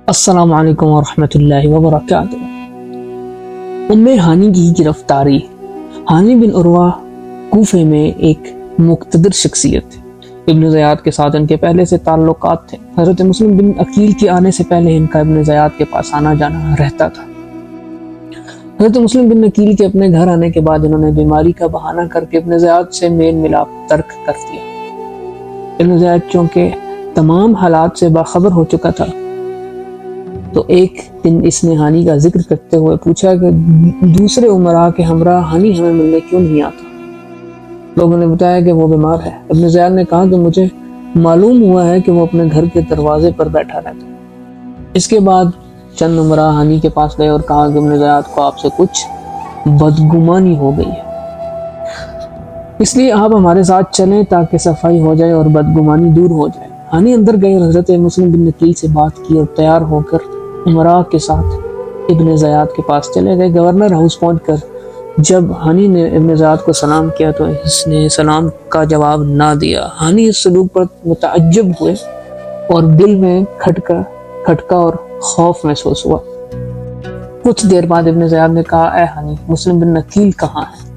السلام علیکم ورحمۃ اللہ وبرکاتہ۔ ام ہانی کی گرفتاری۔ ہانی بن عروہ کوفے میں ایک مقتدر شخصیت تھے۔ ابن زیاد کے ساتھ ان کے پہلے سے تعلقات تھے۔ حضرت مسلم بن عقیل کے آنے سے پہلے ان کا ابن زیاد کے پاس آنا جانا رہتا تھا۔ حضرت مسلم بن عقیل کے اپنے گھر آنے کے بعد انہوں نے بیماری کا بہانہ کر کے ابن زیاد سے میل ملاپ ترک کر دیا۔ ابن زیاد چونکہ تمام حالات سے باخبر ہو چکا تھا تو ایک دن اس نے ہانی کا ذکر کرتے ہوئے پوچھا کہ دوسرے امراء کے ہمراہ ہانی ہمیں ملنے کیوں نہیں آتا؟ لوگوں نے بتایا کہ وہ بیمار ہے۔ ابن زیاد نے کہا کہ مجھے معلوم ہوا ہے کہ وہ اپنے گھر کے دروازے پر بیٹھا رہتا ہے۔ اس کے بعد چند امراء ہانی کے پاس گئے اور کہا کہ ابن زیاد کو آپ سے کچھ بدگمانی ہو گئی ہے، اس لیے آپ ہمارے ساتھ چلیں تاکہ صفائی ہو جائے اور بدگمانی دور ہو جائے۔ ہانی اندر گئے اور حضرت مسلم بن عقیل سے بات کی اور تیار ہو کر امراء کے ساتھ ابن زیاد کے پاس چلے گئے۔ گورنر ہاؤس پہنچ کر جب ہانی نے ابن زیاد کو سلام کیا تو اس نے سلام کا جواب نہ دیا۔ ہانی اس سلوک پر متعجب ہوئے اور دل میں کھٹکا اور خوف محسوس ہوا۔ کچھ دیر بعد ابن زیاد نے کہا، اے ہانی، مسلم بن عقیل کہاں ہے؟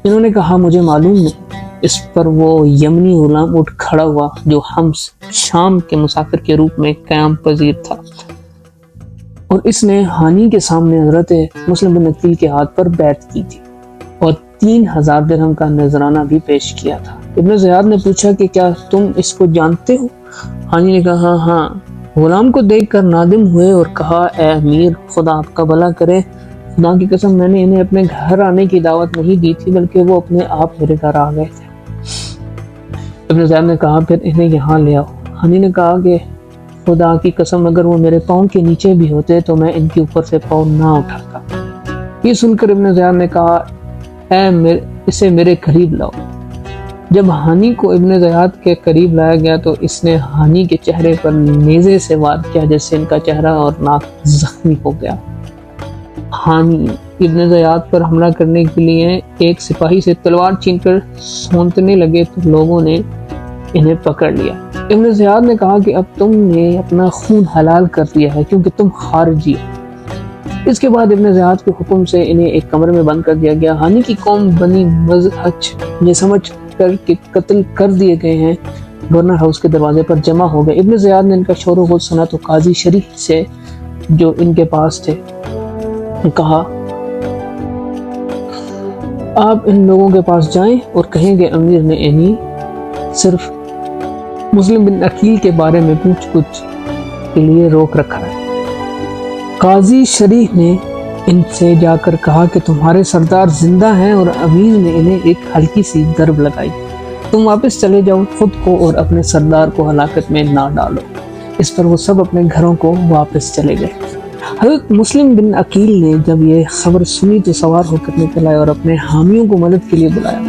انہوں نے کہا، مجھے معلوم نہیں۔ اس پر وہ یمنی غلام اٹھ کھڑا ہوا جو حمص شام کے مسافر کے روپ میں قیام پذیر تھا، اور اس نے ہانی کے سامنے حضرت مسلم بن عقیل کے ہاتھ پر بیعت کی تھی اور 3000 درہم کا نذرانہ بھی پیش کیا تھا۔ ابن زیاد نے پوچھا کہ کیا تم اس کو جانتے ہو؟ ہانی نے کہا، ہاں۔ غلام کو دیکھ کر نادم ہوئے اور کہا، اے امیر، خدا آپ کا بھلا کرے، خدا کی قسم میں نے انہیں اپنے گھر آنے کی دعوت نہیں دی تھی بلکہ وہ اپنے آپ میرے گھر آ گئے تھے۔ ابن زیاد نے کہا، پھر انہیں یہاں لے آؤ۔ ہانی نے کہا کہ خدا کی قسم اگر وہ میرے پاؤں کے نیچے بھی ہوتے تو میں ان کے اوپر سے پاؤں نہ اٹھاتا۔ یہ سن کر ابن زیاد نے کہا، اسے میرے قریب لاؤ۔ جب ہانی کو ابن زیاد کے قریب لایا گیا تو اس نے ہانی کے چہرے پر نیزے سے وار کیا جس سے ان کا چہرہ اور ناک زخمی ہو گیا۔ ہانی ابن زیاد پر حملہ کرنے کے لیے ایک سپاہی سے تلوار چھین کر سونتنے لگے تو لوگوں نے انہیں پکڑ لیا۔ ابن زیاد نے کہا کہ اب تم نے اپنا خون حلال کر دیا ہے کیونکہ تم خارجی ہو۔ اس کے بعد ابن زیاد کے حکم سے انہیں ایک کمرے میں بند کر دیا گیا۔ ہانی کی قوم بنی مزہج یہ سمجھ کر کہ قتل کر دیے گئے ہیں گورنر ہاؤس کے دروازے پر جمع ہو گئے۔ ابن زیاد نے ان کا شور و غل سنا تو قاضی شریح سے جو ان کے پاس تھے کہا، آپ ان لوگوں کے پاس جائیں اور کہیں کہ امیر نے انہیں صرف مسلم بن عقیل کے بارے میں پوچھ گچھ کے لیے روک رکھا ہے۔ قاضی شریح نے ان سے جا کر کہا کہ تمہارے سردار زندہ ہیں اور امیر نے انہیں ایک ہلکی سی ضرب لگائی، تم واپس چلے جاؤ، خود کو اور اپنے سردار کو ہلاکت میں نہ ڈالو۔ اس پر وہ سب اپنے گھروں کو واپس چلے گئے۔ حضرت مسلم بن عقیل نے جب یہ خبر سنی تو سوار ہو کر نکل آئے اور اپنے حامیوں کو مدد کے لیے بلایا۔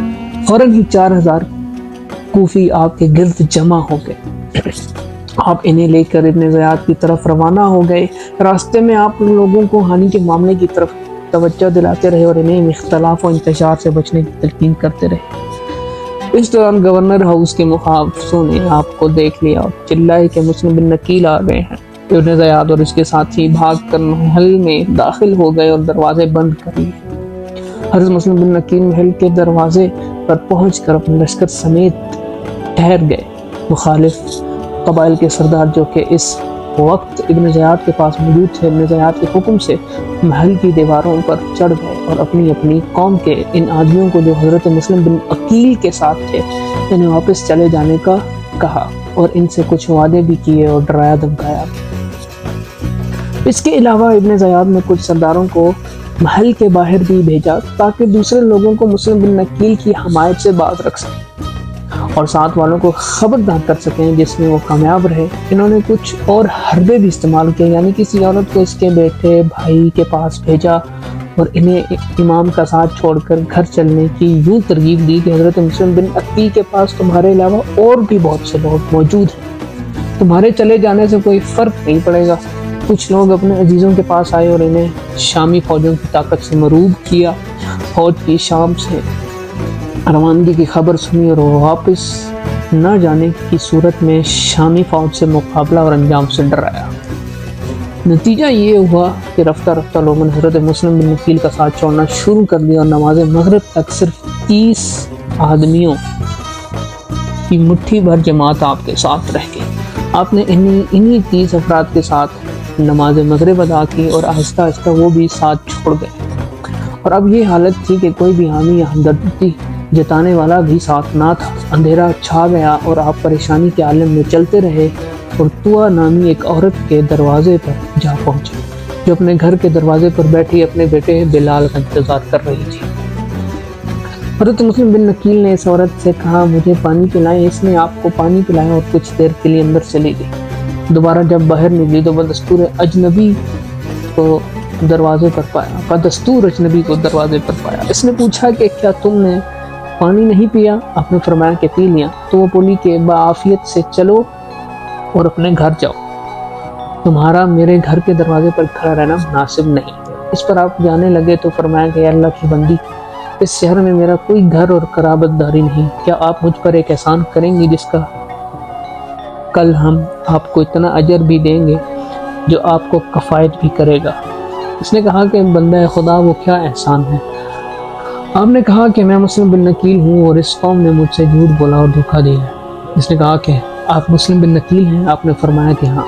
فوراً ہی 4000 کوفی آپ کے گرد جمع ہو گئے۔ آپ انہیں لے کر ابن زیاد کی طرف روانہ ہو گئے۔ راستے میں آپ لوگوں کو ہانی کے معاملے کی طرف توجہ دلاتے رہے اور انہیں اختلاف و انتشار سے بچنے کی تلقین کرتے رہے۔ اس دوران گورنر ہاؤس کے محافظوں نے آپ کو دیکھ لیا اور چلائے کہ مسلم بن عقیل آ گئے ہیں۔ ابن زیاد اور اس کے ساتھی بھاگ کر محل میں داخل ہو گئے اور دروازے بند کر لیے۔ حضرت مسلم بن عقیل محل کے دروازے پر پہنچ کر اپنے لشکر سمیت ٹھہر گئے۔ مخالف قبائل کے سردار جو کہ اس وقت ابن زیاد کے پاس موجود تھے، ابن زیاد کے حکم سے محل کی دیواروں پر چڑھ گئے اور اپنی اپنی قوم کے ان آدمیوں کو جو حضرت مسلم بن عقیل کے ساتھ تھے انہیں واپس چلے جانے کا کہا اور ان سے کچھ وعدے بھی کیے اور ڈرایا دھمکایا۔ اس کے علاوہ ابن زیاد نے کچھ سرداروں کو محل کے باہر بھی بھیجا تاکہ دوسرے لوگوں کو مسلم بن عقیل کی حمایت سے باز رکھ سکیں اور ساتھ والوں کو خبردار کر سکیں، جس میں وہ کامیاب رہے۔ انہوں نے کچھ اور حربے بھی استعمال کیے، یعنی کسی عورت کو اس کے بیٹے بھائی کے پاس بھیجا اور انہیں امام کا ساتھ چھوڑ کر گھر چلنے کی یوں ترغیب دی کہ حضرت مسلم بن عقیل کے پاس تمہارے علاوہ اور بھی بہت سے لوگ موجود ہیں، تمہارے چلے جانے سے کوئی فرق نہیں پڑے گا۔ کچھ لوگ اپنے عزیزوں کے پاس آئے اور انہیں شامی فوجوں کی طاقت سے مروب کیا۔ فوج کی شام سے روانگی کی خبر سنی اور وہ واپس نہ جانے کی صورت میں شامی فوج سے مقابلہ اور انجام سے ڈرایا۔ نتیجہ یہ ہوا کہ رفتہ رفتہ لوگوں نے حضرت مسلم بن نقیل کا ساتھ چھوڑنا شروع کر دیا اور نماز مغرب تک صرف 30 آدمیوں کی مٹھی بھر جماعت آپ کے ساتھ رہ گئی۔ آپ نے انہی 30 افراد کے ساتھ نماز مغرب ادا کی اور آہستہ آہستہ وہ بھی ساتھ چھوڑ گئے، اور اب یہ حالت تھی کہ کوئی بھی حامی یا ہمدردی جتانے والا بھی ساتھ نہ تھا۔ اندھیرا چھا گیا اور آپ پریشانی کے عالم میں چلتے رہے اور طوع نامی ایک عورت کے دروازے پر جا پہنچے، جو اپنے گھر کے دروازے پر بیٹھی اپنے بیٹے بلال کا انتظار کر رہی تھی۔ حضرت مسلم بن نقیل نے اس عورت سے کہا مجھے پانی پلائیں۔ اس نے آپ کو پانی پلایا اور کچھ دیر کے لیے اندر چلی گئی۔ دوبارہ جب باہر نکلی تو بدستور اجنبی کو دروازے پر پایا۔ اس نے پوچھا کہ کیا تم نے پانی نہیں پیا؟ آپ نے فرمایا کہ پی لیا۔ تو وہ بولی کہ بعافیت سے چلو اور اپنے گھر جاؤ، تمہارا میرے گھر کے دروازے پر کھڑا رہنا مناسب نہیں۔ اس پر آپ جانے لگے تو فرمایا کہ اللہ کی بندی، اس شہر میں میرا کوئی گھر اور قرابت داری نہیں، کیا آپ مجھ پر ایک احسان کریں گی جس کا کل ہم آپ کو اتنا اجر بھی دیں گے جو آپ کو کفایت بھی کرے گا؟ اس نے کہا کہ بندہ خدا وہ کیا احسان ہے؟ آپ نے کہا کہ میں مسلم بن نقیل ہوں اور اس قوم نے مجھ سے جھوٹ بولا اور دھوکہ دیا ہے۔ اس نے کہا کہ آپ مسلم بن نقیل ہیں؟ آپ نے فرمایا کہ ہاں۔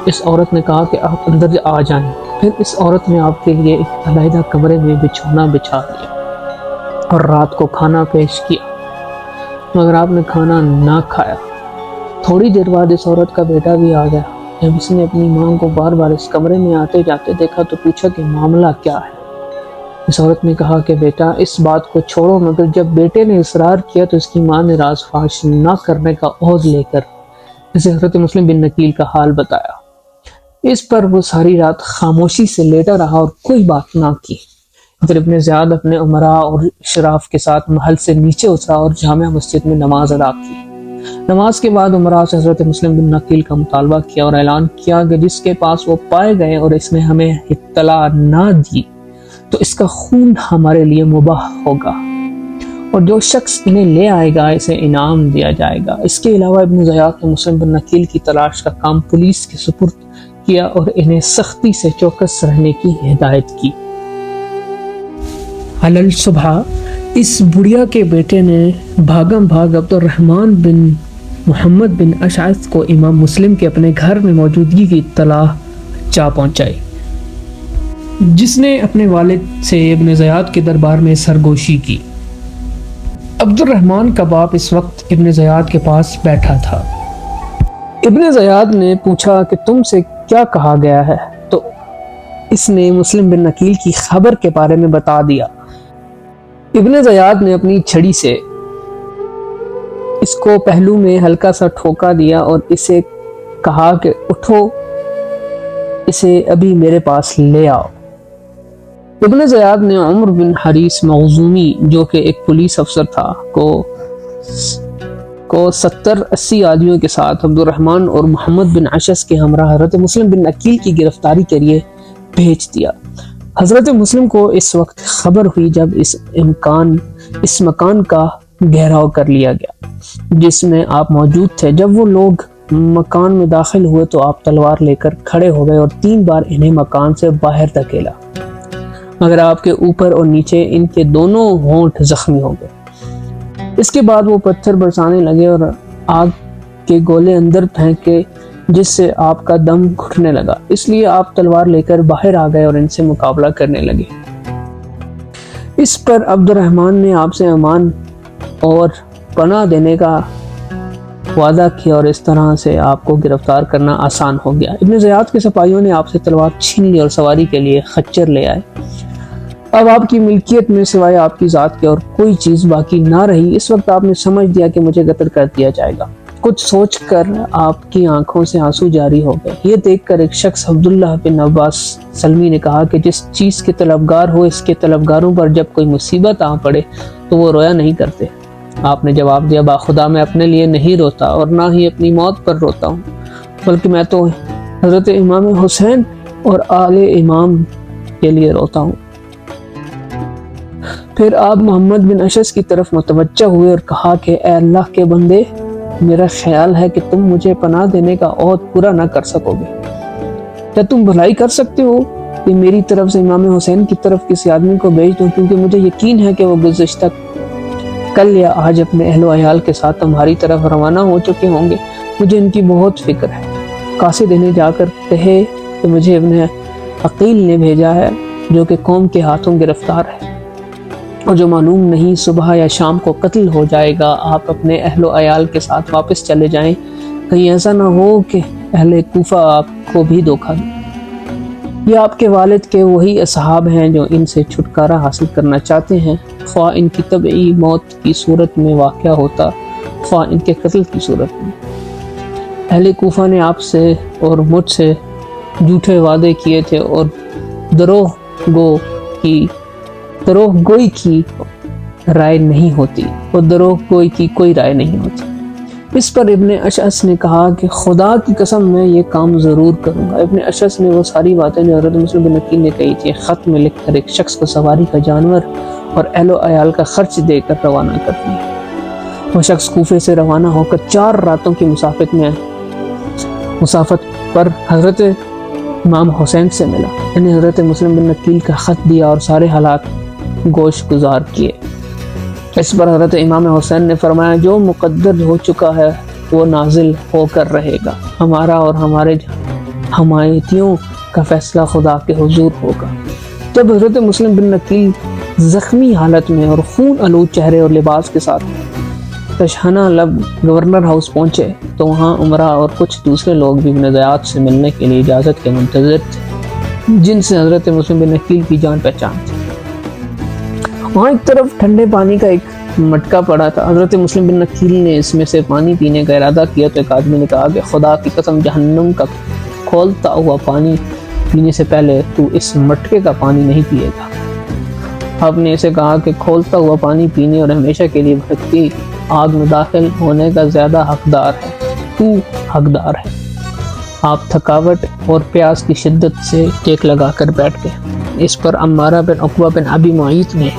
اس عورت نے کہا کہ آپ اندر آ جائیں۔ پھر اس عورت نے آپ کے لیے ایک علیحدہ کمرے میں بچھونا بچھا دیا اور رات کو کھانا پیش کیا، مگر آپ نے کھانا نہ کھایا۔ تھوڑی دیر بعد اس عورت کا بیٹا بھی آ گیا۔ جب اس نے اپنی ماں کو بار بار اس کمرے میں آتے جاتے دیکھا تو پوچھا کہ معاملہ کیا ہے؟ اس عورت نے کہا کہ بیٹا اس بات کو چھوڑو، مگر جب بیٹے نے اصرار کیا تو اس کی ماں نے راز فاش نہ کرنے کا عہد لے کر اسے حضرت مسلم بن نقیل کا حال بتایا۔ اس پر وہ ساری رات خاموشی سے لیٹا رہا اور کوئی بات نہ کی۔ پھر ابن زیاد اپنے امراء اور اشراف کے ساتھ محل سے نیچے اترا اور جامع مسجد میں نماز ادا کی۔ نماز کے بعد امراء سے حضرت مسلم بن نقیل کا مطالبہ کیا اور اعلان کیا کہ جس کے پاس وہ پائے گئے اور اس نے ہمیں اطلاع نہ دی تو اس کا خون ہمارے لیے مباح ہوگا، اور جو شخص انہیں لے آئے گا اسے انعام دیا جائے گا۔ اس کے علاوہ ابن زیاد نے مسلم بن نقیل کی تلاش کا کام پولیس کے سپرد کیا اور انہیں سختی سے چوکس رہنے کی ہدایت کی۔ علل صبح اس بڑھیا کے بیٹے نے بھاگم بھاگ عبد الرحمن بن محمد بن اشعث کو امام مسلم کے اپنے گھر میں موجودگی کی اطلاع جا پہنچائی، جس نے اپنے والد سے ابن زیاد کے دربار میں سرگوشی کی۔ عبد الرحمن کا باپ اس وقت ابن زیاد کے پاس بیٹھا تھا۔ ابن زیاد نے پوچھا کہ تم سے کیا کہا گیا ہے؟ تو اس نے مسلم بن نقیل کی خبر کے بارے میں بتا دیا۔ ابن زیاد نے اپنی چھڑی سے اس کو پہلو میں ہلکا سا ٹھوکا دیا اور اسے کہا کہ اٹھو، اسے ابھی میرے پاس لے آؤ۔ ابن زیاد نے عمر بن حریث مخزومی جو کہ ایک پولیس افسر تھا کو 70-80 آدمیوں کے ساتھ عبد الرحمن اور محمد بن اشعث کے ہمراہ حضرت مسلم بن نقیل کی گرفتاری کے لیے بھیج دیا۔ حضرت مسلم کو اس وقت خبر ہوئی جب اس مکان کا گھیراؤ کر لیا گیا جس میں آپ موجود تھے۔ جب وہ لوگ مکان میں داخل ہوئے تو آپ تلوار لے کر کھڑے ہو گئے اور 3 بار انہیں مکان سے باہر دھکیلا، مگر آپ کے اوپر اور نیچے ان کے دونوں ہونٹ زخمی ہو گئے۔ اس کے بعد وہ پتھر برسانے لگے اور آگ کے گولے اندر پھینکے جس سے آپ کا دم گھٹنے لگا، اس لیے آپ تلوار لے کر باہر آ گئے اور ان سے مقابلہ کرنے لگے۔ اس پر عبد الرحمن نے آپ سے امان اور پناہ دینے کا وعدہ کیا اور اس طرح سے آپ کو گرفتار کرنا آسان ہو گیا۔ ابن زیاد کے سپاہیوں نے آپ سے تلوار چھین لی اور سواری کے لیے خچر لے آئے۔ اب آپ کی ملکیت میں سوائے آپ کی ذات کے اور کوئی چیز باقی نہ رہی۔ اس وقت آپ نے سمجھ دیا کہ مجھے قتل کر دیا جائے گا۔ کچھ سوچ کر آپ کی آنکھوں سے آنسو جاری ہو گئے۔ یہ دیکھ کر ایک شخص عبداللہ بن عباس سلمی نے کہا کہ جس چیز کے طلبگار ہو اس کے طلبگاروں پر جب کوئی مصیبت آ پڑے تو وہ رویا نہیں کرتے۔ آپ نے جواب دیا، باخدا میں اپنے لیے نہیں روتا اور نہ ہی اپنی موت پر روتا ہوں، بلکہ میں تو حضرت امام حسین اور آل امام کے لیے روتا ہوں۔ پھر آپ محمد بن اشعث کی طرف متوجہ ہوئے اور کہا کہ اے اللہ کے بندے، میرا خیال ہے کہ تم مجھے پناہ دینے کا عہد پورا نہ کر سکو گے۔ کیا تم بھلائی کر سکتے ہو کہ میری طرف سے امام حسین کی طرف کسی آدمی کو بھیج دوں، کیونکہ مجھے یقین ہے کہ وہ گزشتہ کل یا آج اپنے اہل و عیال کے ساتھ تمہاری طرف روانہ ہو چکے ہوں گے۔ مجھے ان کی بہت فکر ہے۔ قاصد انہیں جا کر کہے کہ مجھے ابن عقیل نے بھیجا ہے، جو کہ قوم کے ہاتھوں گرفتار ہے اور جو معلوم نہیں صبح یا شام کو قتل ہو جائے گا۔ آپ اپنے اہل و عیال کے ساتھ واپس چلے جائیں، کہیں ایسا نہ ہو کہ اہل کوفہ آپ کو بھی دھوکہ دیں۔ یہ آپ کے والد کے وہی اصحاب ہیں جو ان سے چھٹکارا حاصل کرنا چاہتے ہیں، خواہ ان کی طبعی موت کی صورت میں واقع ہوتا، خواہ ان کے قتل کی صورت میں۔ اہل کوفہ نے آپ سے اور مجھ سے جھوٹے وعدے کیے تھے اور دروغ گوئی کی رائے نہیں ہوتی، اور دروغ گوئی کی کوئی رائے نہیں ہوتی۔ اس پر ابن اشعث نے کہا کہ خدا کی قسم میں یہ کام ضرور کروں گا۔ ابن اشعث نے وہ ساری باتیں جو حضرت مسلم بن عقیل نے کہی تھی خط میں لکھ کر ایک شخص کو سواری کا جانور اور اہل و عیال کا خرچ دے کر روانہ کر دیا۔ وہ شخص کوفے سے روانہ ہو کر 4 راتوں کی مسافت پر حضرت امام حسین سے ملا۔ انہیں حضرت مسلم بن عقیل کا خط دیا اور سارے حالات گوش گزار کیے۔ اس پر حضرت امام حسین نے فرمایا جو مقدر ہو چکا ہے وہ نازل ہو کر رہے گا، ہمارا اور ہمارے حمایتیوں کا فیصلہ خدا کے حضور ہوگا۔ جب حضرت مسلم بن عقیل زخمی حالت میں اور خون آلود چہرے اور لباس کے ساتھ تشہنہ لب گورنر ہاؤس پہنچے تو وہاں عمرہ اور کچھ دوسرے لوگ بھی ابن زیاد سے ملنے کے لیے اجازت کے منتظر تھے، جن سے حضرت مسلم بن عقیل کی جان پہچان تھی۔ وہاں ایک طرف ٹھنڈے پانی کا ایک مٹکا پڑا تھا۔ حضرت مسلم بن عقیل نے اس میں سے پانی پینے کا ارادہ کیا تو ایک آدمی نے کہا کہ خدا کی قسم جہنم کا کھولتا ہوا پانی پینے سے پہلے تو اس مٹکے کا پانی نہیں پیے گا۔ آپ نے اسے کہا کہ کھولتا ہوا پانی پینے اور ہمیشہ کے لیے بھٹکتی آگ میں داخل ہونے کا زیادہ حقدار ہے، تو حقدار ہے۔ آپ تھکاوٹ اور پیاس کی شدت سے ٹیک لگا کر بیٹھ گئے۔ اس پر عمارہ بن عقبہ بن ابی معیط نے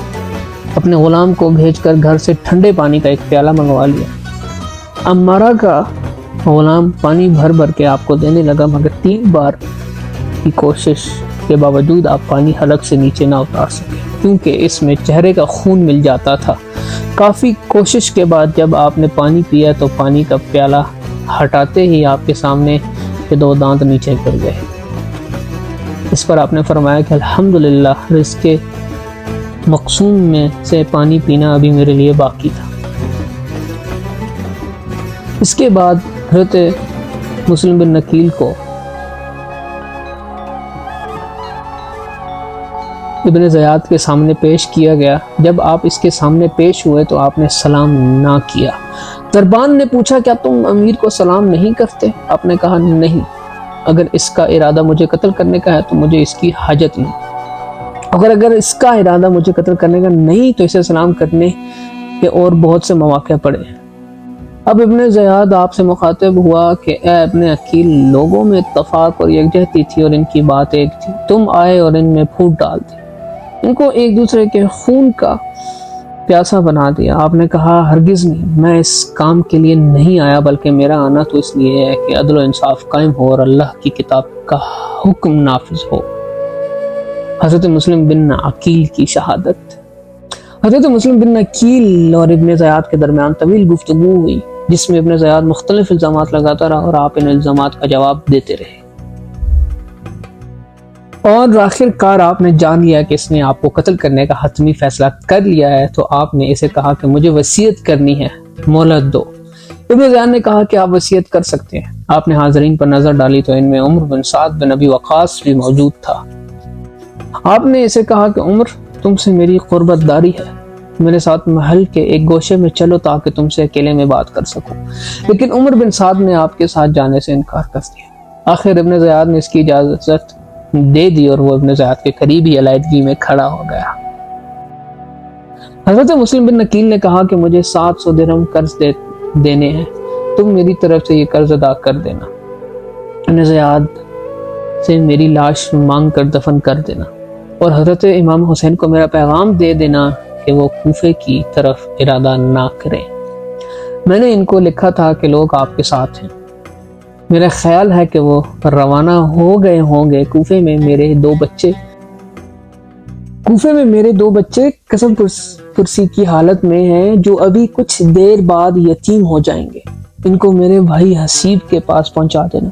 اپنے غلام کو بھیج کر گھر سے ٹھنڈے پانی کا ایک پیالہ منگوا لیا۔ عمارہ کا غلام پانی بھر بھر کے آپ کو دینے لگا، مگر 3 بار کی کوشش کے باوجود آپ پانی حلق سے نیچے نہ اتار سکے، کیونکہ اس میں چہرے کا خون مل جاتا تھا۔ کافی کوشش کے بعد جب آپ نے پانی پیا تو پانی کا پیالہ ہٹاتے ہی آپ کے سامنے کے 2 دانت نیچے گر گئے۔ اس پر آپ نے فرمایا کہ الحمدللہ رزق مقسوم میں سے پانی پینا ابھی میرے لیے باقی تھا۔ اس کے بعد حضرت مسلم بن عقیل کو ابن زیاد کے سامنے پیش کیا گیا۔ جب آپ اس کے سامنے پیش ہوئے تو آپ نے سلام نہ کیا۔ دربان نے پوچھا کیا تم امیر کو سلام نہیں کرتے؟ آپ نے کہا نہیں، اگر اس کا ارادہ مجھے قتل کرنے کا ہے تو مجھے اس کی حاجت نہیں، اگر اس کا ارادہ مجھے قتل کرنے کا نہیں تو اسے سلام کرنے کے اور بہت سے مواقع پڑے۔ اب ابن زیاد آپ سے مخاطب ہوا کہ اے ابن عقیل، لوگوں میں اتفاق اور یکجہتی تھی اور ان کی بات ایک تھی، تم آئے اور ان میں پھوٹ ڈال دی، ان کو ایک دوسرے کے خون کا پیاسا بنا دیا۔ آپ نے کہا ہرگز نہیں، میں اس کام کے لیے نہیں آیا، بلکہ میرا آنا تو اس لیے ہے کہ عدل و انصاف قائم ہو اور اللہ کی کتاب کا حکم نافذ ہو۔ حضرت مسلم بن عقیل کی شہادت۔ حضرت مسلم بن عقیل اور ابن زیاد کے درمیان طویل گفتگو ہوئی، جس میں ابن زیاد مختلف الزامات لگاتا رہا اور آپ ان الزامات کا جواب دیتے رہے، اور آخر کار آپ نے جان لیا کہ اس نے آپ کو قتل کرنے کا حتمی فیصلہ کر لیا ہے، تو آپ نے اسے کہا کہ مجھے وصیت کرنی ہے، مہلت دو۔ ابن زیاد نے کہا کہ آپ وصیت کر سکتے ہیں۔ آپ نے حاضرین پر نظر ڈالی تو ان میں عمر بن سعد بن ابی وقاص بھی موجود تھا۔ آپ نے اسے کہا کہ عمر، تم سے میری قربت داری ہے، میرے ساتھ محل کے ایک گوشے میں چلو تاکہ تم سے اکیلے میں بات کر سکوں۔ لیکن عمر بن سعد نے آپ کے ساتھ جانے سے انکار کر دیا۔ آخر ابن زیاد نے اس کی اجازت دے دی اور وہ ابن زیاد کے قریب ہی علیحدگی میں کھڑا ہو گیا۔ حضرت مسلم بن عقیل نے کہا کہ مجھے 700 درہم قرض دینے ہیں، تم میری طرف سے یہ قرض ادا کر دینا، ابن زیاد سے میری لاش مانگ کر دفن کر دینا، اور حضرت امام حسین کو میرا پیغام دے دینا کہ وہ کوفے کی طرف ارادہ نہ کریں۔ میں نے ان کو لکھا تھا کہ لوگ آپ کے ساتھ ہیں۔ میرا خیال ہے کہ وہ روانہ ہو گئے ہوں گے۔ کوفے میں میرے دو بچے قسم پرسی کی حالت میں ہیں جو ابھی کچھ دیر بعد یتیم ہو جائیں گے۔ ان کو میرے بھائی حسیب کے پاس پہنچا دینا۔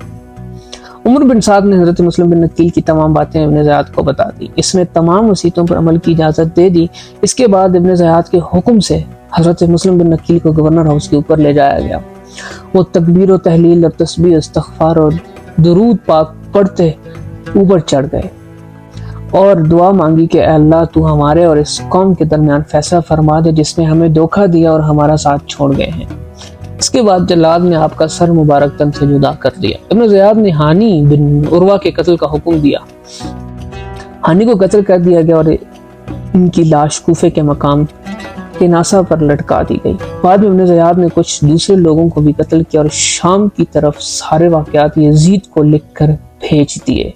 عمر بن سعد نے حضرت مسلم بن عقیل کی تمام باتیں ابن زیاد کو بتا دی۔ اس نے تمام وصیتوں پر عمل کی اجازت دے دی۔ اس کے بعد ابن زیاد کے حکم سے حضرت مسلم بن عقیل کو گورنر ہاؤس کے اوپر لے جایا گیا۔ وہ تکبیر و تحلیل اور تسبیح استغفار اور درود پاک پڑھتے اوپر چڑھ گئے اور دعا مانگی کہ اے اللہ تو ہمارے اور اس قوم کے درمیان فیصلہ فرما دے جس نے ہمیں دھوکہ دیا اور ہمارا ساتھ چھوڑ گئے ہیں۔ اس کے بعد جلاد نے آپ کا سر مبارک تن سے جدا کر دیا۔ ابن زیاد نے ہانی بن عروہ کے قتل کا حکم دیا۔ ہانی کو قتل کر دیا گیا اور ان کی لاش کوفے کے مقام کے ناسا پر لٹکا دی گئی۔ بعد میں ابن زیاد نے کچھ دوسرے لوگوں کو بھی قتل کیا اور شام کی طرف سارے واقعات یزید کو لکھ کر بھیج دیے۔